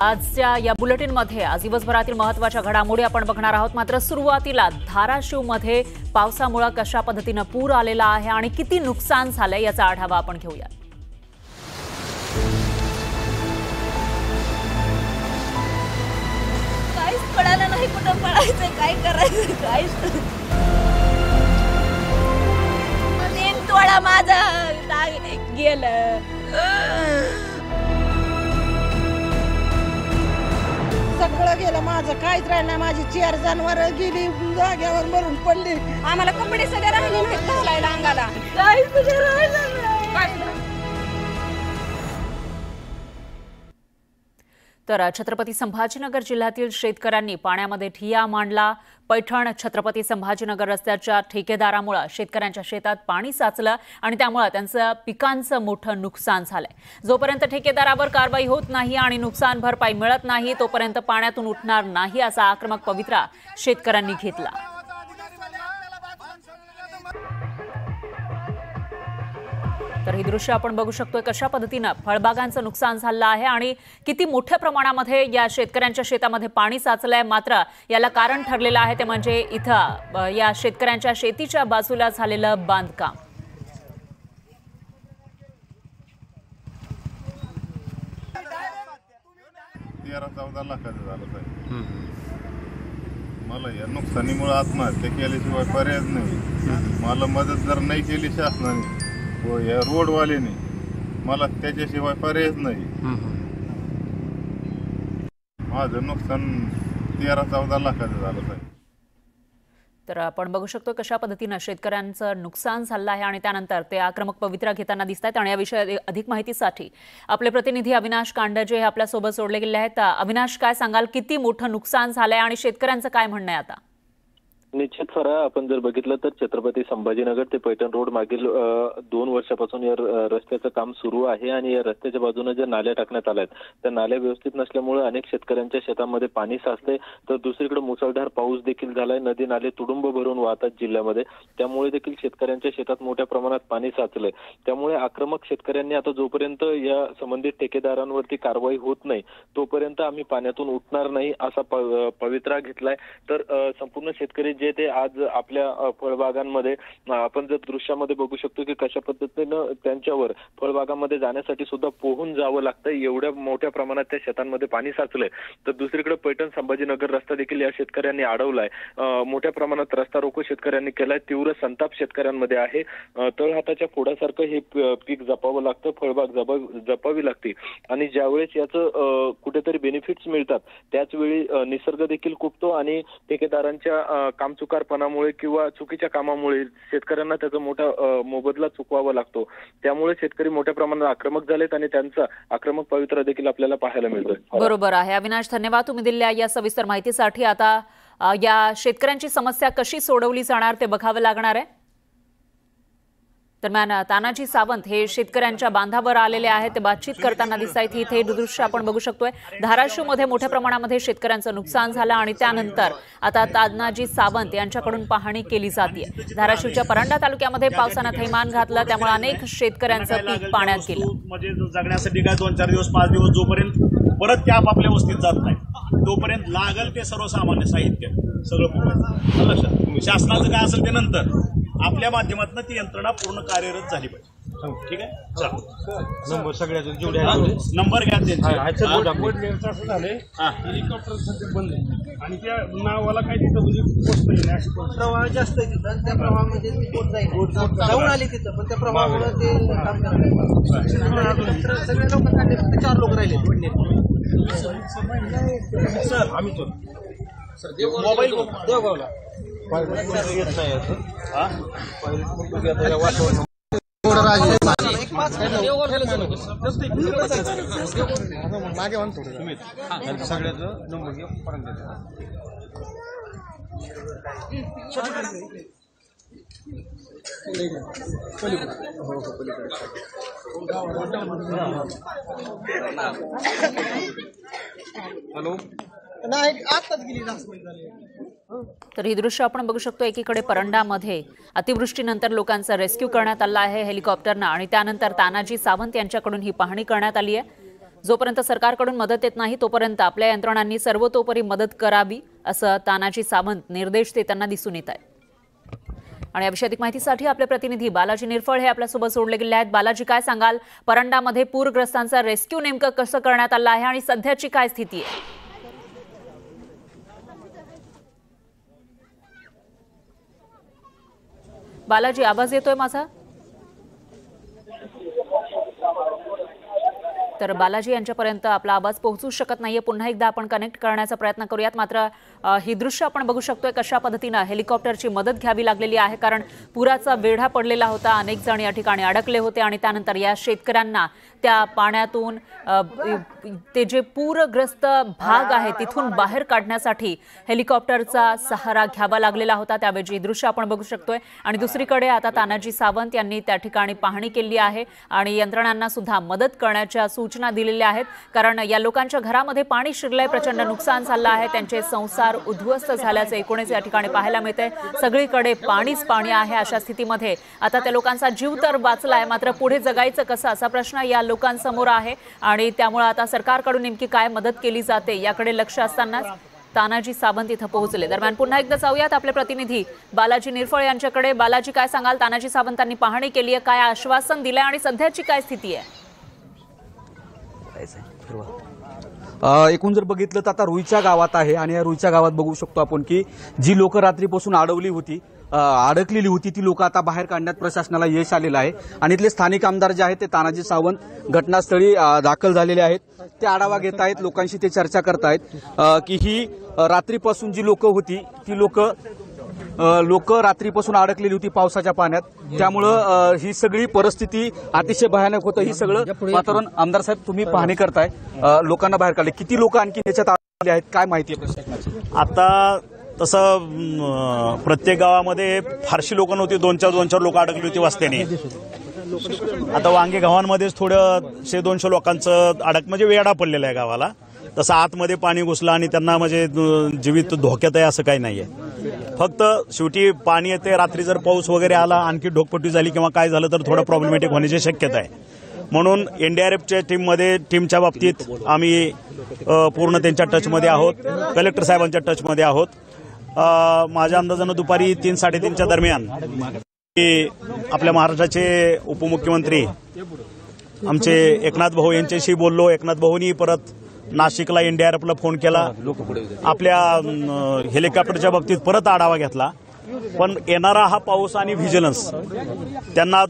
आजच्या या बुलेटिनमध्ये आज दिवसभरातील महत्त्वाच्या घडामोडी आपण बघणार आहोत। मात्र सुरुवातीला धाराशिवमध्ये पावसामुळे कशा पद्धतीने पूर आलेला आहे आणि किती नुकसान झाले याचा आढावा आपण घेऊया। काहीच कळालं नाही कुठं पळायचं काय करायचं काहीच तीन तोडा माझा गेलं। सगळं गेलं माझं काहीच राहिलं नाही। माझी 4 जनावर गेली जाग्यावर मरून पडली। आम्हाला कपडे सगळे राहिले नाहीत घालायला अंगाला काहीच राहिलं नाही। तर छत्रपती संभाजीनगर जिल्ह्यातील शेतकऱ्यांनी पाण्यामध्ये ठिय्या मांडला। पैठण छत्रपती संभाजीनगर रस्त्याच्या ठेकेदारामुळे शेतकऱ्यांच्या शेतात पाणी साचलं आणि त्यामुळे त्यांचं पिकांचं मोठं नुकसान झालंय। जोपर्यंत ठेकेदारावर कारवाई होत नाही आणि नुकसान भरपाई मिळत नाही तोपर्यंत पाण्यातून उठणार नाही असा आक्रमक पवित्रा शेतकऱ्यांनी घेतला। तर ही दृश्य आपण बघू शकतोय कशा पद्धतीने फळबागांचं नुकसान झालं आहे आणि किती मोठ्या प्रमाणामध्ये या शेतकऱ्यांच्या शेतामध्ये पाणी साचलंय। मात्र याला कारण ठरलेलं आहे ते म्हणजे इथं या शेतकऱ्यांच्या शेतीच्या बाजूला झालेलं बांधकाम। मला या नुकसानीमुळे आत्महत्या केल्याशिवाय पर्याय नाही। मला मदत जर नाही केली शासनाने व या रोडवाल्याने मला त्याच्याशिवाय पर्यायच नाही। माझं नुकसान 13-14 लाखाचं झालं आहे। तर आपण बघू शकतो कशा पद्धतीने शेतकऱ्यांचं नुकसान झालं आहे आणि त्यानंतर ते आक्रमक पवित्रा घेताना दिसतात। आणि या विषयात अधिक माहितीसाठी आपले प्रतिनिधी अविनाश कांडजे हे आपल्या सोबत जोडले गेले आहेत। अविनाश, काय सांगाल, किती मोठं नुकसान झालंय आणि शेतकऱ्यांचं काय म्हणणं आहे आता? निश्चित फरा आपण जर बघितलं तर छत्रपती संभाजीनगर ते पैठण रोड मागील 2 वर्षापासून या रस्त्याचं काम सुरू आहे आणि या रस्त्याच्या बाजूने ज्या नाल्या टाकण्यात आल्या आहेत त्या नाल्या व्यवस्थित नसल्यामुळे अनेक शेतकऱ्यांच्या शेतामध्ये पाणी साचते। तर दुसरीकडे मुसळधार पाऊस देखील झालाय, नदी नाले तुडुंब भरून वाहतात जिल्ह्यामध्ये, त्यामुळे देखील शेतकऱ्यांच्या शेतात मोठ्या प्रमाणात पाणी साचलंय। त्यामुळे आक्रमक शेतकऱ्यांनी आता जोपर्यंत या संबंधित ठेकेदारांवरती कारवाई होत नाही तोपर्यंत आम्ही पाण्यातून उठणार नाही असा पवित्रा घेतलाय। तर संपूर्ण शेतकरी जे ते आज आपल्या फळबागांमध्ये आपण जर दृश्यामध्ये बघू शकतो की कशा पद्धतीनं त्यांच्यावर फळबागांमध्ये जाण्यासाठी सुद्धा पोहून जावं लागतं, एवढ्या मोठ्या प्रमाणात त्या शेतांमध्ये पाणी साचलंय। तर दुसरीकडे पैठण संभाजीनगर रस्ता देखील या शेतकऱ्यांनी अडवलाय। मोठ्या प्रमाणात रस्ता रोको शेतकऱ्यांनी केलाय। तीव्र संताप शेतकऱ्यांमध्ये आहे। तळहाताच्या फोडासारखं हे पीक जपावं लागतं, फळबाग जपावी लागते आणि ज्यावेळेस याचं कुठेतरी बेनिफिट्स मिळतात त्याच वेळी निसर्ग देखील कुपतो आणि ठेकेदारांच्या कामचुकारपणामुळे किंवा चुकीच्या कामामुळे शेतकऱ्यांना त्याचा मोठा मोबदला चुकवावा लागतो। त्यामुळे शेतकरी मोठ्या प्रमाणात आक्रमक झालेत आणि त्यांचा आक्रमक पवित्रा देखील आपल्याला पाहायला मिळतोय। बरोबर आहे अविनाश, धन्यवाद तुम्ही दिलेल्या या सविस्तर माहितीसाठी। आता या शेतकऱ्यांची समस्या कशी सोडवली जाणार ते बघावं लागणार आहे। दरम्यान तानाजी सावंत हे शेतकऱ्यांच्या बांधावर आलेले आहेत, ते बातचीत करताना दिसतात। इथे दृश्य आपण बघू शकतोय। धाराशिवमध्ये मोठ्या प्रमाणामध्ये शेतकऱ्यांचं नुकसान झालं आणि त्यानंतर आता तानाजी सावंत यांच्याकडून पाहणी केली जाते। धाराशिवच्या परंडा तालुक्यामध्ये पावसानं थैमान घातलं, त्यामुळे अनेक शेतकऱ्यांचं पीक पाण्यात गेलं। म्हणजे जगण्यासाठी काय 2-4 दिवस 5 दिवस जोपर्यंत परत ते आपापल्या वस्तीत जात नाही तोपर्यंत लागल ते सर्वसामान्य साहित्य सगळं लक्षात शासनाचं काय असेल ते नंतर आपल्या माध्यमातून ती यंत्रणा पूर्ण कार्यरत झाली पाहिजे। ठीक आहे, नंबर सगळ्याचे जेवढे नंबर घ्या त्यांचे असं झालंय। हेलिकॉप्टर सध्या बंद आहे आणि त्या नावाला काय तिथं म्हणजे पोस्ट नाही अशी प्रवाह जास्त आहे तिथं, त्या प्रवाहामध्ये पोट जाईल जाऊन आली तिथं पण त्या प्रवाहामुळे ते काम करायला सगळे लोक काढले, फक्त 4 लोक राहिले। सर आम्ही मोबाईल देवगावला येत नाही असं मागे म्हणतो सगळ्याचं नंबर घे पर्यंत हॅलो नाही आताच गेली तर ही दृश्य आपण बघू शकतो। एकीकडे परंडामध्ये अतिवृष्टीनंतर लोकांचा रेस्क्यू करण्यात आला आहे हेलिकॉप्टरने आणि त्यानंतर तानाजी सावंत यांच्याकडून ही पाहणी करण्यात आली आहे। जोपर्यंत सरकारकडून मदत येत नाही तोपर्यंत आपल्या यंत्रणांनी सर्वतोपरी मदत करावी असं तानाजी सावंत निर्देश देताना दिसून येत आहे। आणि या विषयी अधिक माहितीसाठी आपले प्रतिनिधी बालाजी निरफळ हे आपल्यासोबत जोडले गेले आहेत। बालाजी, काय सांगाल, परंडामध्ये पूरग्रस्तांचा रेस्क्यू नेमकं कसं करण्यात आलं आहे आणि सध्याची काय स्थिती आहे? बालाजी, आवाज येतोय माझा? तर बालाजी यांच्यापर्यंत आपला आवाज पोहोचू शकत नाहीये। पुन्हा एकदा आपण कनेक्ट करण्याचा प्रयत्न करूयात। मात्र ही दृश्य आपण बघू शकतोय कशा पद्धतीने हेलिकॉप्टरची मदत घ्यावी लागलेली आहे, कारण पुराचा वेढा पडलेला होता, अनेक जण या ठिकाणी अडकले होते आणि त्यानंतर या शेतकऱ्यांना त्या पाण्यातून ते जे पूरग्रस्त भाग आहे तिथून बाहेर काढण्यासाठी हेलिकॉप्टरचा सहारा घ्यावा लागलेला होता। त्यावेळी दृश्य आपण बघू शकतोय। आणि दुसरीकडे आता तानाजी सावंत यांनी त्या ठिकाणी पाहणी केली आहे आणि यंत्रणांना सुद्धा मदत करण्याच्या सूचना दिलेल्या आहेत, कारण या लोकांच्या घरामध्ये पाणी शिरलंय, प्रचंड नुकसान झालं आहे, त्यांचे संसार उद्ध्वस्त झाल्याचे एकूणच या ठिकाणी पाहायला मिळते। सगळीकडे पाणीच पाणी आहे। अशा स्थितीमध्ये आता त्या लोकांचा जीव तर वाचलाय, मात्र पुढे जगायचं कसं असा प्रश्न या लोकांसमोर आहे आणि त्यामुळे आता सरकारकडून नेमकी काय मदत केली जाते याकडे लक्ष असतानाच तानाजी सावंत इथं पोहोचले। दरम्यान पुन्हा एकदा जाऊयात आपले प्रतिनिधी बालाजी निरफळ यांच्याकडे। बालाजी, काय सांगाल, तानाजी सावंतांनी पाहणी केली आहे, काय आश्वासन दिलंय आणि सध्याची काय स्थिती आहे? एकूण जर बघितलं तर आता रुईच्या गावात आहे आणि या रुईच्या गावात बघू शकतो आपण की जी लोक रात्रीपासून अडकलेली होती ती लोक आता बाहेर काढण्यात प्रशासनाला यश आलेलं आहे। आणि इथले स्थानिक आमदार जे आहेत ते तानाजी सावंत घटनास्थळी दाखल झालेले आहेत, ते आढावा घेत आहेत, लोकांशी ते चर्चा करत आहेत की ही रात्रीपासून जी लोक होती ती लोक रात्रीपासून अडकलेली होती पावसाच्या पाण्यात, त्यामुळं ही सगळी परिस्थिती अतिशय भयानक होतं। ही सगळं वातावरण, आमदार साहेब तुम्ही पाहणी करताय, लोकांना बाहेर काढले, किती लोक आणखी त्याच्यात अडकले आहेत, काय माहिती आहे प्रशासनाची? आता तसं प्रत्येक गावामध्ये फारशी लोक नव्हती, दोन चार लोक अडकली होती वस्त्याने। आता वांगे गावांमध्येच थोडं 100-200 लोकांचं म्हणजे वेढा पडलेला आहे गावाला। तसं आतमध्ये पाणी घुसलं आणि त्यांना म्हणजे जीवित धोक्यात आहे असं काही नाहीये। फक्त शेवटी पाणी येते, रात्री जर पाऊस वगैरे आला, आणखी ढोकपट्टी झाली किंवा काय झालं तर थोडं प्रॉब्लेमॅटिक होण्याची शक्यता आहे। म्हणून NDRFच्या टीमच्या बाबतीत आम्ही पूर्ण त्यांच्या टचमध्ये आहोत, कलेक्टर साहेबांच्या टचमध्ये आहोत। माझ्या अंदाजानं दुपारी 3-3:30च्या दरम्यान आपल्या महाराष्ट्राचे उपमुख्यमंत्री आमचे एकनाथ भाऊ यांच्याशी बोललो। एकनाथ भाऊंनी परत नाशिकला NDRFला फोन केला, आपल्या हेलिकॉप्टरच्या बाबतीत परत आढावा घेतला। पण येणारा हा पाऊस आणि व्हिजिलन्स त्यांना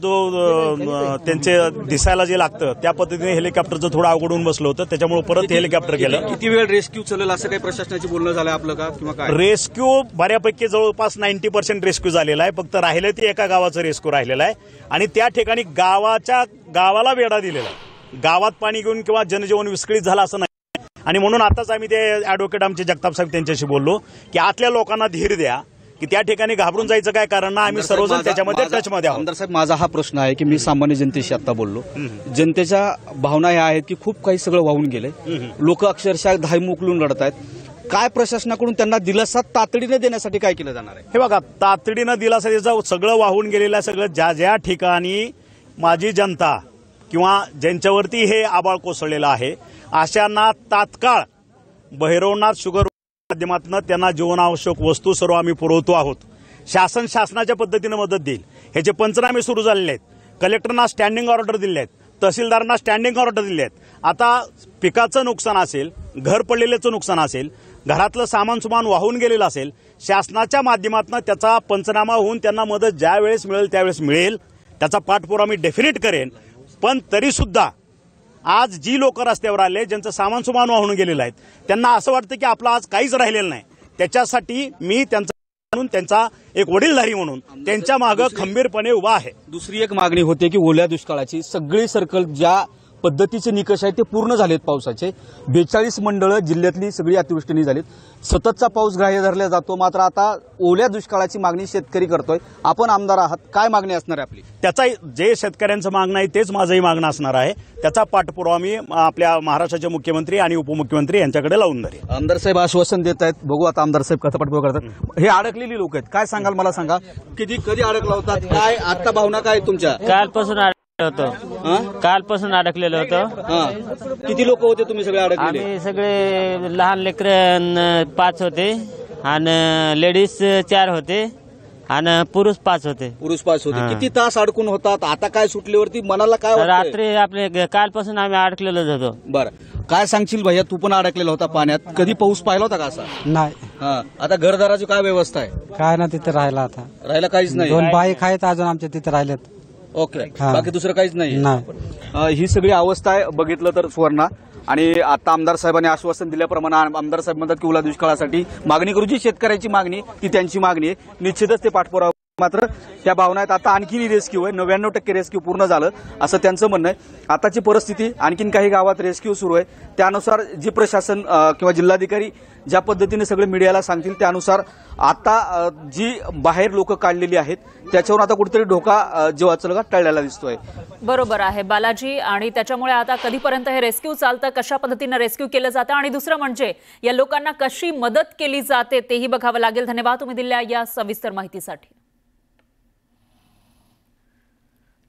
त्यांचे दिसायला जे लागतं त्या पद्धतीने हेलिकॉप्टरचं थोडं अवघडून बसलं होतं, त्याच्यामुळे परत हेलिकॉप्टर गेलं। किती वेळ रेस्क्यू चालेल असं काही प्रशासनाची बोलणं झालं आपलं का किंवा काय? रेस्क्यू बऱ्यापैकी जवळपास 90% रेस्क्यू झालेला आहे, फक्त राहिलं ते एका गावाचं रेस्क्यू राहिलेलं आहे आणि त्या ठिकाणी गावाला वेढा दिलेला आहे। गावात पाणी घेऊन किंवा जनजीवन विस्कळीत झालं असं नाही। आणि म्हणून आताच आम्ही ते ॲडव्होकेट आमचे जगताप साहेब त्यांच्याशी बोललो की आतल्या लोकांना धीर द्या, की त्या ठिकाणी घाबरून जायचं काय कारण ना, आम्ही सर्वजण त्याच्यामध्ये टचमध्ये आहोत। आमदार साहेब, माझा हा प्रश्न आहे की मी सामान्य जनतेशी आता बोललो, जनतेच्या भावना ह्या आहेत की खूप काही सगळं वाहून गेले, लोक अक्षरशः धाय उकलून लढत आहेत, काय प्रशासनाकडून त्यांना दिलासा तातडीने देण्यासाठी काय केलं जाणार आहे? हे बघा, तातडीनं दिलासा द्यायचं, सगळं वाहून गेलेलं सगळं ज्या ठिकाणी माझी जनता किंवा ज्यांच्यावरती हे आबाळ कोसळलेलं आहे अशांना तात्काळ भैरवनाथ शुगर माध्यमातून त्यांना जीवनावश्यक वस्तू सर्व आम्ही पुरवतो आहोत। शासनाच्या पद्धतीनं मदत देईल। ह्याचे पंचनामे सुरू झालेले आहेत, कलेक्टरना स्टँडिंग ऑर्डर दिले आहेत, तहसीलदारांना स्टँडिंग ऑर्डर दिले आहेत। आता पिकाचं नुकसान असेल, घर पडलेल्याचं नुकसान असेल, घरातलं सामान वाहून गेलेलं असेल, शासनाच्या माध्यमातून त्याचा पंचनामा होऊन त्यांना मदत ज्या वेळेस मिळेल त्यावेळेस मिळेल, त्याचा पाठपुरावा मी डेफिनेट करेन। पण तरी सुद्धा आज जी लोक रस्त्यावर आले, ज्यांचं सामान वाहून गेलेलं आहे, त्यांना असं वाटतं की आपलं आज काहीच राहिलेलं नाही, त्याच्यासाठी मी त्यांचा एक वडीलधारी म्हणून त्यांच्या मागे खंबीरपणे उभा आहे। दुसरी एक मागणी होते की ओल्या दुष्काळाची सगळी सर्कल ज्या पद्धतीचे निकष आहेत ते पूर्ण झालेत पावसाचे, 42 मंडळं जिल्ह्यातली सगळी अतिवृष्टीने झालीत, सततचा पाऊस ग्राह्य धरला जातो, मात्र आता ओल्या दुष्काळाची मागणी शेतकरी करतोय। आपण आमदार आहात, काय मागणी असणार आहे आपली? त्याचा जे शेतकऱ्यांचं मागणं आहे तेच माझंही मागणं असणार आहे, त्याचा पाठपुरावा मी आपल्या महाराष्ट्राचे मुख्यमंत्री आणि उपमुख्यमंत्री यांच्याकडे लावून धरेन। आमदार साहेब आश्वासन देत आहेत, बघू आता आमदार साहेब कसा पाठपुरावा करतात। हे अडकलेली लोक आहेत, काय सांगाल मला सांगा, कधी अडकला होता, काय आता भावना काय तुमच्या? कालपासून होतो कालपासून अडकलेलो होतो. किती लोक होते तुम्ही सगळे अडकलेले? आम्ही सगळे लहान लेकर 5 होते आणि लेडीज 4 होते आणि पुरुष 5 होते. पुरुष 5 होते. किती तास अडकून होतात? आता काय सुटल्यावरती मनाला काय वाटतंय? रात्री आपले कालपासून आम्ही अडकलेलो होतो. बरं, काय सांगशील भैया? तू पण अडकलेला होता पाण्यात. कधी पाऊस पाहिला होता का असा? नाही. आता घरदाराची काय व्यवस्था आहे? काय ना तिथे राहिला आता. राहायला काहीच नाही. 2 बाईक आहेत अजून आमच्या तिथे राहिलेत. ओके, बाकी दुसरं काहीच नाही. नाही. ही सगळी अवस्था आहे बघितलं तर सुवर्णा. आणि आता आमदार साहेबांनी आश्वासन दिल्याप्रमाणे आमदार साहेब म्हणतात की ओला दुष्काळासाठी मागणी करू. जी शेतकऱ्याची मागणी ती त्यांची मागणी आहे, निश्चितच ते पाठपुरावा. मात्र त्या भावना आहेत. आता आणखी रेस्क्यू आहे, 99% रेस्क्यू पूर्ण झालं असं त्यांचं म्हणणं आहे. आताची परिस्थिती आणखीन काही गावात रेस्क्यू सुरू आहे. त्यानुसार जी प्रशासन किंवा जिल्हाधिकारी ज्या पद्धतीने सगळे मीडियाला सांगतील त्यानुसार आता जी बाहेर लोक काढलेली आहेत त्याच्यावर आता कुठेतरी धोका जो अचलगा टळलेला दिसतोय. बरोबर आहे बालाजी. आणि त्याच्यामुळे आता कधीपर्यंत हे रेस्क्यू चालतं, कशा पद्धतीनं रेस्क्यू केलं जातं आणि दुसरं म्हणजे या लोकांना कशी मदत केली जाते तेही बघावं लागेल. धन्यवाद तुम्ही दिलेल्या या सविस्तर माहितीसाठी.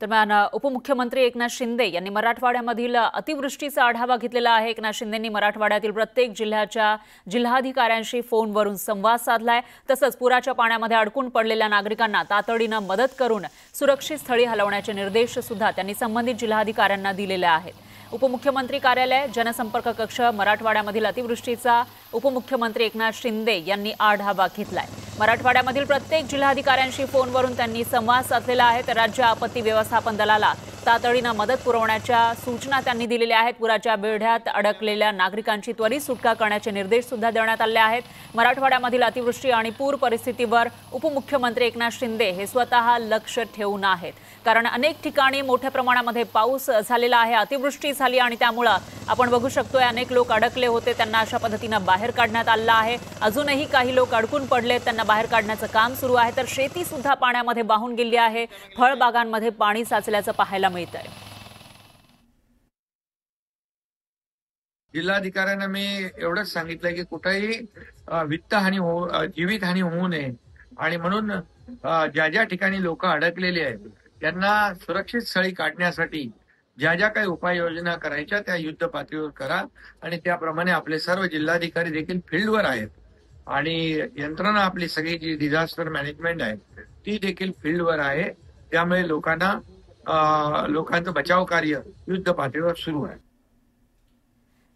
दरम्यान उपमुख्यमंत्री एकनाथ शिंदे यांनी मराठवाड्यामधील अतिवृष्टीचा आढावा घेतलेला आहे. एकनाथ शिंदेंनी मराठवाड्यातील प्रत्येक जिल्ह्याच्या जिल्हाधिकाऱ्यांशी फोनवरून संवाद साधलाय. तसंच पुराच्या पाण्यामध्ये अडकून पडलेल्या नागरिकांना तातडीनं मदत करून सुरक्षित स्थळी हलवण्याचे निर्देश सुद्धा त्यांनी संबंधित जिल्हाधिकाऱ्यांना दिलेले आहेत. उपमुख्यमंत्री कार्यालय, जनसंपर्क कक्ष, मराठवाड्यामधील अतिवृष्टीचा उपमुख्यमंत्री एकनाथ शिंदे यांनी आढावा घेतलाय. मराठवाड्यामधील प्रत्येक जिल्हाधिकाऱ्यांशी फोनवरून त्यांनी संवाद साधलेला आहे. तर राज्य आपत्ती व्यवस्थापन दलाला तातडीनं मदत पुरवण्याच्या सूचना त्यांनी दिलेल्या आहेत. पुराच्या बेड्यात अडकलेल्या नागरिकांची त्वरित सुटका करण्याचे निर्देश सुद्धा देण्यात आले आहेत. मराठवाड्यामधील अतिवृष्टी आणि पूर परिस्थितीवर उपमुख्यमंत्री एकनाथ शिंदे हे स्वतः लक्ष ठेवून आहेत. कारण अनेक ठिकाणी मोठ्या प्रमाणामध्ये पाऊस झालेला आहे, अतिवृष्टी झाली आणि त्यामुळे आपण बघू शकतोय अनेक लोक अडकले होते, त्यांना अशा पद्धतीनं बाहेर काढण्यात आलं आहे. अजूनही काही लोक अडकून पडले, त्यांना बाहेर काढण्याचं काम सुरू आहे. तर शेती सुद्धा पाण्यामध्ये वाहून गेली आहे. फळबागांमध्ये पाणी साचल्याचं पाहायला मिळतंय. जिल्हाधिकाऱ्यांना मी एवढंच सांगितलं की कुठेही जीवितहानी होऊ नये आणि म्हणून ज्या ज्या ठिकाणी लोक अडकलेली आहेत त्यांना सुरक्षित स्थळी काढण्यासाठी ज्या ज्या काही उपाययोजना करायच्या त्या युद्ध पातळीवर करा. आणि त्याप्रमाणे आपले सर्व जिल्हाधिकारी देखील फील्डवर आहेत आणि यंत्रणा आपली सगळी जी डिझास्टर मॅनेजमेंट आहे ती देखील फील्डवर आहे. त्यामुळे लोकांचं बचाव कार्य युद्ध पातळीवर सुरू आहे.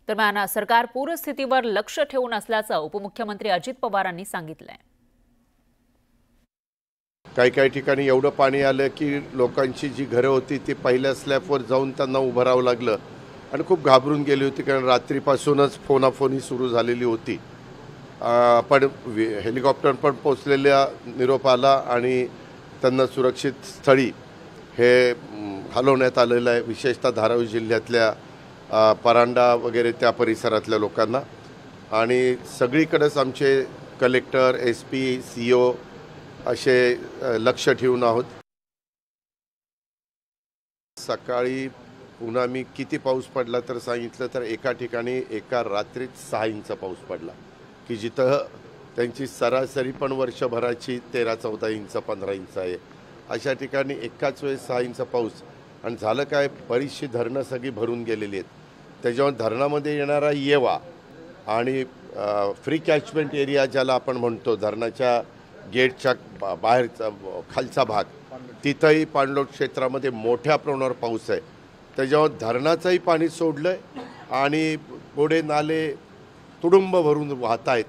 दरम्यान सरकार पूरस्थितीवर लक्ष ठेवून असल्याचं उपमुख्यमंत्री अजित पवारांनी सांगितलंय. काही ठिकाणी एवढं पाणी आलं की लोकांची जी घरं होती ती पहिल्या स्लॅबवर जाऊन त्यांना उभं राहावं लागलं आणि खूप घाबरून गेली होती. कारण रात्रीपासूनच फोनाफोनी सुरू झालेली होती. पण हेलिकॉप्टर पण पोचलेल्या निरोप आला आणि त्यांना सुरक्षित स्थळी हे हलवण्यात आलेलं आहे. विशेषतः धारावी जिल्ह्यातल्या परांडा वगैरे त्या परिसरातल्या लोकांना. आणि सगळीकडेच आमचे कलेक्टर, SP, CO असे लक्ष ठेवून आहोत. सकाळी पुन्हा मी किती पाऊस पडला तर सांगितलं तर एका ठिकाणी एका रात्रीत 6 इंच पाऊस पडला की जिथं त्यांची सरासरी पण वर्षभराची 13-14 इंच 15 इंच आहे. अशा ठिकाणी एकाच वेळेस 6 इंच पाऊस. आणि झालं काय, बरीचशी धरणं सगळी भरून गेलेली आहेत. त्याच्यावर धरणामध्ये येणारा येवा आणि फ्री कॅचमेंट एरिया ज्याला आपण म्हणतो, धरणाच्या गेटच्या बाहेरचा खालचा भाग, तिथंही पाणलोट क्षेत्रामध्ये मोठ्या प्रमाणावर पाऊस आहे. त्याच्यावर धरणाचंही पाणी सोडलं आहे आणि पुढे नाले तुडुंब भरून वाहत आहेत.